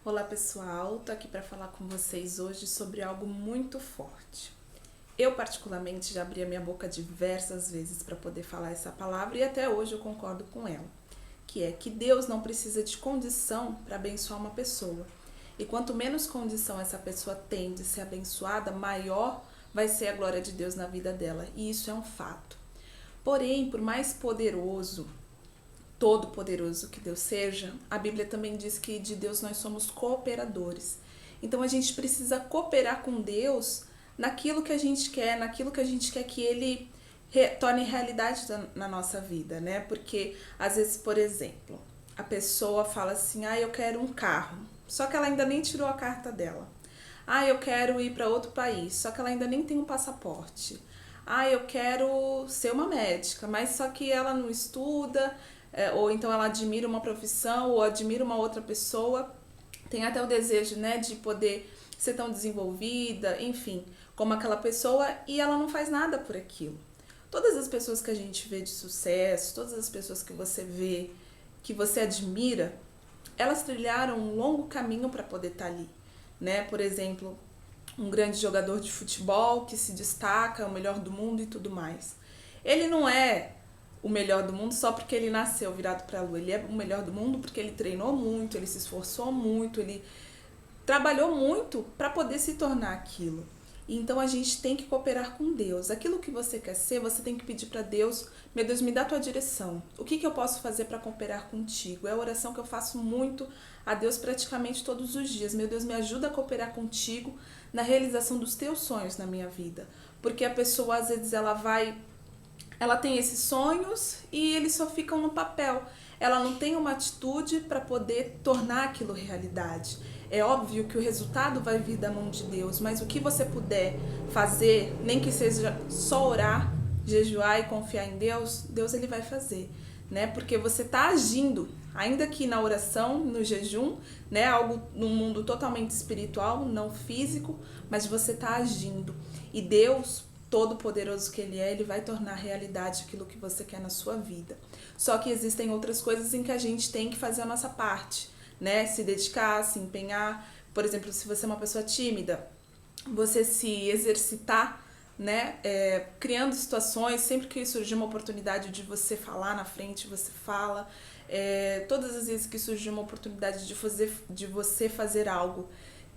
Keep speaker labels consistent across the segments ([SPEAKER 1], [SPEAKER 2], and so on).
[SPEAKER 1] Olá pessoal, tô aqui para falar com vocês hoje sobre algo muito forte. Eu particularmente já abri a minha boca diversas vezes para poder falar essa palavra e até hoje eu concordo com ela, que é que Deus não precisa de condição para abençoar uma pessoa. E quanto menos condição essa pessoa tem de ser abençoada, maior vai ser a glória de Deus na vida dela. E isso é um fato. Porém, por mais poderoso, todo-poderoso que Deus seja, a Bíblia também diz que de Deus nós somos cooperadores. Então a gente precisa cooperar com Deus naquilo que a gente quer, naquilo que a gente quer que Ele torne realidade na nossa vida, né? Porque às vezes, por exemplo, a pessoa fala assim, eu quero um carro, só que ela ainda nem tirou a carta dela. Eu quero ir para outro país, só que ela ainda nem tem um passaporte. Eu quero ser uma médica, mas só que ela não estuda, ou então ela admira uma profissão, ou admira uma outra pessoa, tem até o desejo, né, de poder ser tão desenvolvida, enfim, como aquela pessoa, e ela não faz nada por aquilo. Todas as pessoas que a gente vê de sucesso, todas as pessoas que você vê, que você admira, elas trilharam um longo caminho para poder estar ali, né? Por exemplo, um grande jogador de futebol que se destaca, é o melhor do mundo e tudo mais. Ele não é o melhor do mundo só porque ele nasceu virado para a lua. Ele é o melhor do mundo porque ele treinou muito, ele se esforçou muito, ele trabalhou muito para poder se tornar aquilo. Então a gente tem que cooperar com Deus. Aquilo que você quer ser, você tem que pedir para Deus, meu Deus, me dá a tua direção. O que eu posso fazer para cooperar contigo? É a oração que eu faço muito a Deus praticamente todos os dias. Meu Deus, me ajuda a cooperar contigo na realização dos teus sonhos na minha vida. Porque a pessoa às vezes ela tem esses sonhos e eles só ficam no papel. Ela não tem uma atitude para poder tornar aquilo realidade. É óbvio que o resultado vai vir da mão de Deus, mas o que você puder fazer, nem que seja só orar, jejuar e confiar em Deus, Deus ele vai fazer, né? Porque você está agindo, ainda que na oração, no jejum, né? Algo num mundo totalmente espiritual, não físico, mas você está agindo. E Deus, todo-poderoso que Ele é, Ele vai tornar realidade aquilo que você quer na sua vida. Só que existem outras coisas em que a gente tem que fazer a nossa parte, né? Se dedicar, se empenhar. Por exemplo, se você é uma pessoa tímida, você se exercitar, né? Criando situações, sempre que surgir uma oportunidade de você falar na frente, você fala. Todas as vezes que surgir uma oportunidade de você fazer algo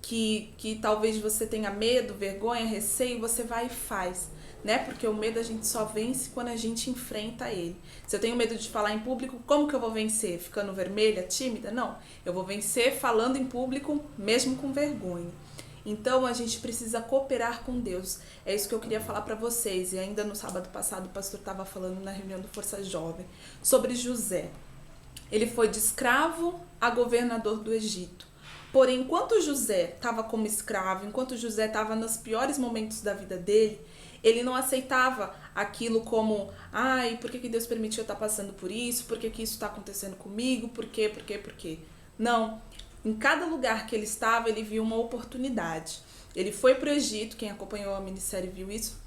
[SPEAKER 1] que talvez você tenha medo, vergonha, receio, você vai e faz, né? Porque o medo a gente só vence quando a gente enfrenta ele. Se eu tenho medo de falar em público, como que eu vou vencer? Ficando vermelha, tímida? Não. Eu vou vencer falando em público, mesmo com vergonha. Então a gente precisa cooperar com Deus. É isso que eu queria falar para vocês. E ainda no sábado passado o pastor estava falando na reunião do Força Jovem sobre José. Ele foi de escravo a governador do Egito. Porém, enquanto José estava como escravo, enquanto José estava nos piores momentos da vida dele, ele não aceitava aquilo como, por que Deus permitiu eu estar passando por isso? Por que isso está acontecendo comigo? Por quê? Não. Em cada lugar que ele estava, ele viu uma oportunidade. Ele foi para o Egito, quem acompanhou a minissérie viu isso.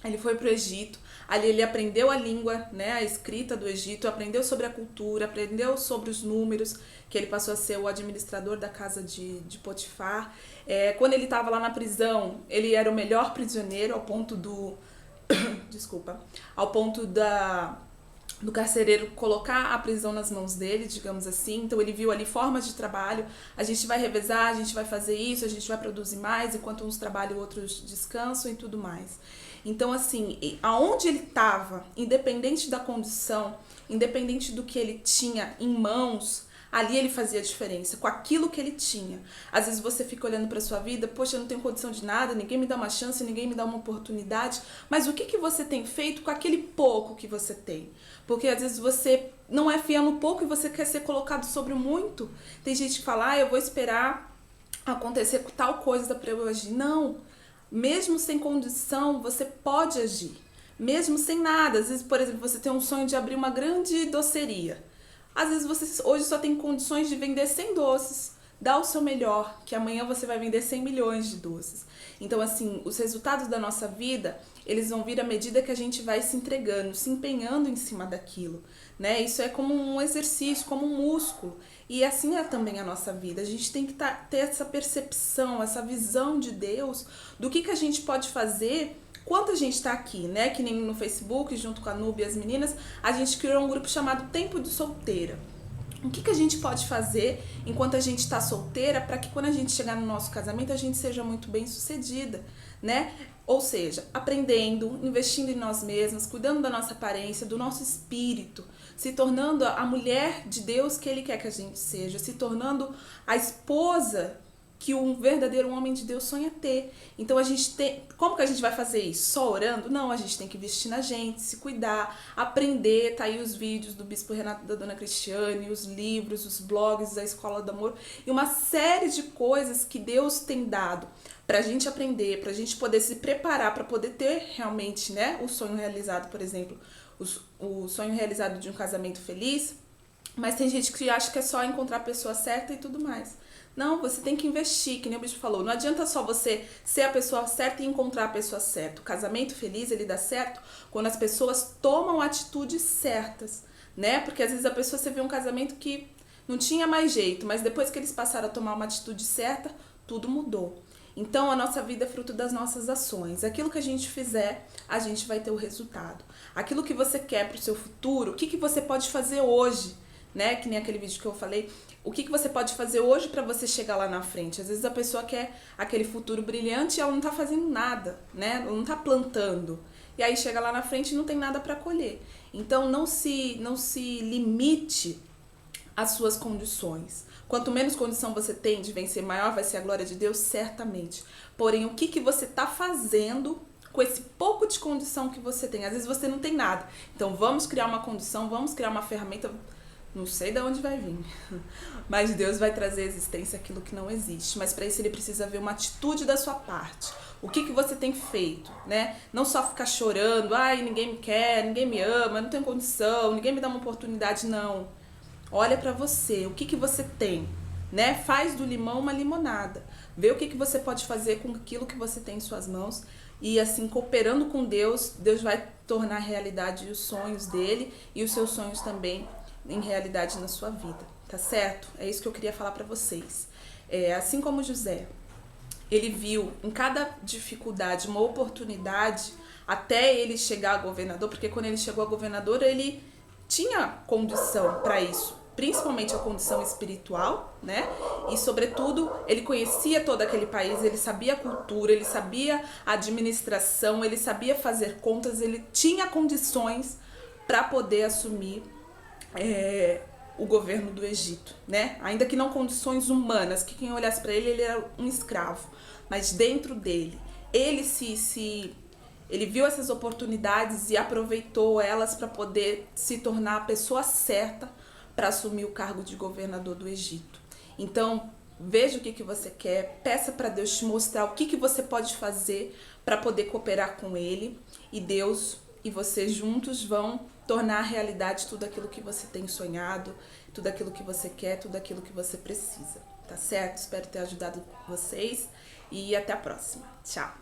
[SPEAKER 1] Ele foi para o Egito, ali ele aprendeu a língua, né, a escrita do Egito, aprendeu sobre a cultura, aprendeu sobre os números, que ele passou a ser o administrador da casa de Potifar. Quando ele estava lá na prisão, ele era o melhor prisioneiro ao ponto do do carcereiro colocar a prisão nas mãos dele, digamos assim. Então ele viu ali formas de trabalho, a gente vai revezar, a gente vai fazer isso, a gente vai produzir mais, enquanto uns trabalham, outros descansam e tudo mais. Então assim, aonde ele estava, independente da condição, independente do que ele tinha em mãos, ali ele fazia a diferença, com aquilo que ele tinha. Às vezes você fica olhando para sua vida, poxa, eu não tenho condição de nada, ninguém me dá uma chance, ninguém me dá uma oportunidade, mas o que você tem feito com aquele pouco que você tem? Porque às vezes você não é fiel no pouco e você quer ser colocado sobre o muito. Tem gente que fala, eu vou esperar acontecer tal coisa para eu agir. Não, mesmo sem condição, você pode agir, mesmo sem nada. Às vezes, por exemplo, você tem um sonho de abrir uma grande doceria. Às vezes você hoje só tem condições de vender 100 doces. Dá o seu melhor, que amanhã você vai vender 100 milhões de doces. Então, assim, os resultados da nossa vida, eles vão vir à medida que a gente vai se entregando, se empenhando em cima daquilo, né? Isso é como um exercício, como um músculo. E assim é também a nossa vida. A gente tem que ter essa percepção, essa visão de Deus, do que a gente pode fazer quando a gente está aqui, né? Que nem no Facebook, junto com a Nubia e as meninas, a gente criou um grupo chamado Tempo de Solteira. O que a gente pode fazer enquanto a gente está solteira para que quando a gente chegar no nosso casamento a gente seja muito bem sucedida, né? Ou seja, aprendendo, investindo em nós mesmas, cuidando da nossa aparência, do nosso espírito, se tornando a mulher de Deus que Ele quer que a gente seja, se tornando a esposa que um verdadeiro homem de Deus sonha ter. Então a gente tem... Como que a gente vai fazer isso? Só orando? Não, a gente tem que investir na gente, se cuidar, aprender. Tá aí os vídeos do Bispo Renato, da Dona Cristiane, os livros, os blogs da Escola do Amor e uma série de coisas que Deus tem dado pra gente aprender, pra gente poder se preparar, pra poder ter realmente, né, o sonho realizado, por exemplo, o sonho realizado de um casamento feliz. Mas tem gente que acha que é só encontrar a pessoa certa e tudo mais. Não, você tem que investir, que nem o Bispo falou. Não adianta só você ser a pessoa certa e encontrar a pessoa certa. O casamento feliz, ele dá certo quando as pessoas tomam atitudes certas, né? Porque às vezes a pessoa, você vê um casamento que não tinha mais jeito, mas depois que eles passaram a tomar uma atitude certa, tudo mudou. Então a nossa vida é fruto das nossas ações. Aquilo que a gente fizer, a gente vai ter o resultado. Aquilo que você quer para o seu futuro, o que você pode fazer hoje? Né? Que nem aquele vídeo que eu falei, o que você pode fazer hoje para você chegar lá na frente? Às vezes a pessoa quer aquele futuro brilhante e ela não tá fazendo nada, né? Ela não tá plantando. E aí chega lá na frente e não tem nada para colher. Então não se limite às suas condições. Quanto menos condição você tem de vencer, maior vai ser a glória de Deus, certamente. Porém, o que você tá fazendo com esse pouco de condição que você tem? Às vezes você não tem nada. Então vamos criar uma condição, vamos criar uma ferramenta. Não sei de onde vai vir, mas Deus vai trazer à existência aquilo que não existe. Mas para isso Ele precisa ver uma atitude da sua parte. O que você tem feito, né? Não só ficar chorando, ai, ninguém me quer, ninguém me ama, não tenho condição, ninguém me dá uma oportunidade, não. Olha para você, o que você tem, né? Faz do limão uma limonada. Vê o que você pode fazer com aquilo que você tem em suas mãos. E assim, cooperando com Deus, Deus vai tornar realidade os sonhos dele e os seus sonhos também em realidade na sua vida, tá certo? É isso que eu queria falar pra vocês. Assim como José, ele viu em cada dificuldade uma oportunidade até ele chegar a governador, porque quando ele chegou a governador ele tinha condição para isso, principalmente a condição espiritual, né? E sobretudo ele conhecia todo aquele país, ele sabia a cultura, ele sabia a administração, ele sabia fazer contas, ele tinha condições para poder assumir o governo do Egito, né? Ainda que não condições humanas, que quem olhasse para ele era um escravo, mas dentro dele, ele viu essas oportunidades e aproveitou elas para poder se tornar a pessoa certa para assumir o cargo de governador do Egito. Então, veja o que você quer, peça para Deus te mostrar o que você pode fazer para poder cooperar com Ele, e Deus e você juntos vão tornar realidade tudo aquilo que você tem sonhado, tudo aquilo que você quer, tudo aquilo que você precisa, tá certo? Espero ter ajudado vocês e até a próxima. Tchau!